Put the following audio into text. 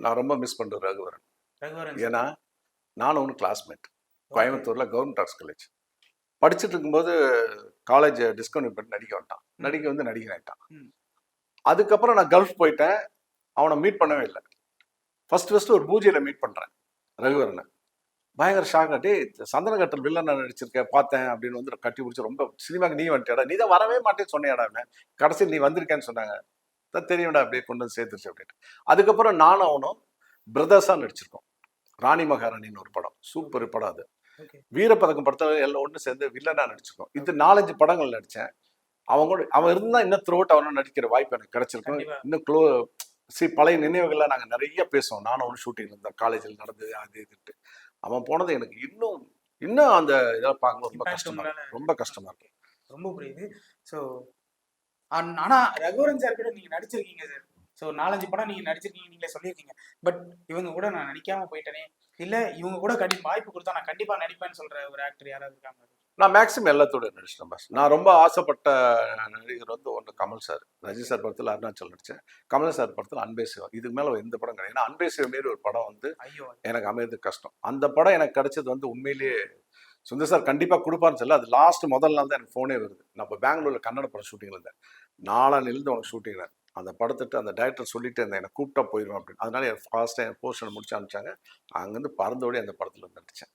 நான் ரொம்ப மிஸ் பண்ணுறேன் ரகுவரன். ரகுவரன் ஏன்னா நானும் ஒன்று கிளாஸ்மேட் ஓகே. கோயம்புத்தூரில் கவர்மெண்ட் ஆர்ட்ஸ் காலேஜ் படிச்சுட்டு இருக்கும்போது காலேஜ் டிஸ்கவுண்ட் பண்ணி நடிக்க வந்துட்டான். நடிக்க வந்து நடிகன் ஆகிட்டான். அதுக்கப்புறம் நான் கல்ஃப் போயிட்டேன். அவனை மீட் பண்ணவே இல்லை. ஃபர்ஸ்ட் ஒரு பூஜையில் மீட் பண்ணுறேன் ரகுவரனை. பயங்கர ஷாக் ஆட்டி சந்தன கட்டல் வில்லன் நடிச்சிருக்கேன் பார்த்தேன் அப்படின்னு வந்து கட்டி பிடிச்சி ரொம்ப சினிமாக்கு நீ வந்துட்டேடா, நீ தான் வரவே மாட்டேன்னு சொன்னியாடாமே, கடைசியில் நீ வந்திருக்கேன்னு சொன்னாங்க. தான் தெரியும்டா அப்படியே கொண்டு வந்து சேர்த்துருச்சு அப்படின்ட்டு. அதுக்கப்புறம் நானும் அவனும் பிரதர்ஸாக நடிச்சிருக்கோம். ராணி மகாராணின்னு ஒரு படம், சூப்பர் படம் அது. வீரப்பதக்கம் படத்தில் எல்லாம் ஒன்று சேர்ந்து வில்லனா நடிச்சிருக்கோம். இது 4-5 படங்கள் நடித்தேன். அவன் இருந்தால் இன்னும் த்ரோட் அவனும் நடிக்கிற வாய்ப்பு எனக்கு கிடைச்சிருக்கும். இன்னும் பழைய நினைவுகள்லாம் நாங்கள் நிறைய பேசுவோம். நானும் ஒன்று ஷூட்டிங் இருந்தேன், காலேஜில் நடந்தது அது இதுட்டு. அவன் போனது எனக்கு இன்னும் இன்னும் அந்த இதெல்லாம் பார்க்கும்போது ரொம்ப கஷ்டமா இருக்கு. ரொம்ப கஷ்டமா இருக்கு. ரொம்ப புரியுது. ஸோ ஆனா ரகுவரன் சார் கூட நீங்க நடிச்சிருக்கீங்க சார். ஸோ 4-5 படம் நீங்க நடிச்சிருக்கீங்க, நீங்களே சொல்லியிருக்கீங்க. பட் இவங்க கூட நான் நடிக்காம போயிட்டேனே, இல்ல இவங்க கூட வாய்ப்பு கொடுத்தா நான் கண்டிப்பா நடிப்பேன்னு சொல்ற ஒரு ஆக்டர் யாராவது இருக்காங்க? நான் மேக்ஸிமம் எல்லாத்தோட நடிச்சிட்டேன் பாஸ். நான் ரொம்ப ஆசைப்பட்ட நடிகர் வந்து ஒன்று கமல் சார். ரஜினி சார் படத்தில் அருணாச்சல் நடித்தேன். கமல் சார் படத்தில் அன்பே சிவம். இதுக்கு மேலே எந்த படம் கிடையாது. ஏன்னா அன்பே சிவம் மாரி ஒரு படம் வந்து எனக்கு அமையது கஷ்டம். அந்த படம் எனக்கு கிடைச்சது வந்து உண்மையிலேயே சுந்தர் சார் கண்டிப்பாக கொடுப்பான்னு சொல்ல. அது லாஸ்ட் முதல் நாள் தான் எனக்கு ஃபோனே வருது. நான் இப்போ பெங்களூரில் கன்னட படம் ஷூட்டிங்கில் இருந்தேன். நாளானிலிருந்து உனக்கு ஷூட்டிங்கில் அந்த படத்திட்டு அந்த டைரக்டர் சொல்லிட்டு இருந்தேன், என்னை கூப்பிட்டா போயிடுவேன் அப்படின்னு. அதனால என் ஃபாஸ்ட்டாக என் போர்ஷனை முடிச்சு அனுப்பிச்சாங்க. அங்கேருந்து பறந்தோடி அந்த படத்தில் நடித்தேன்.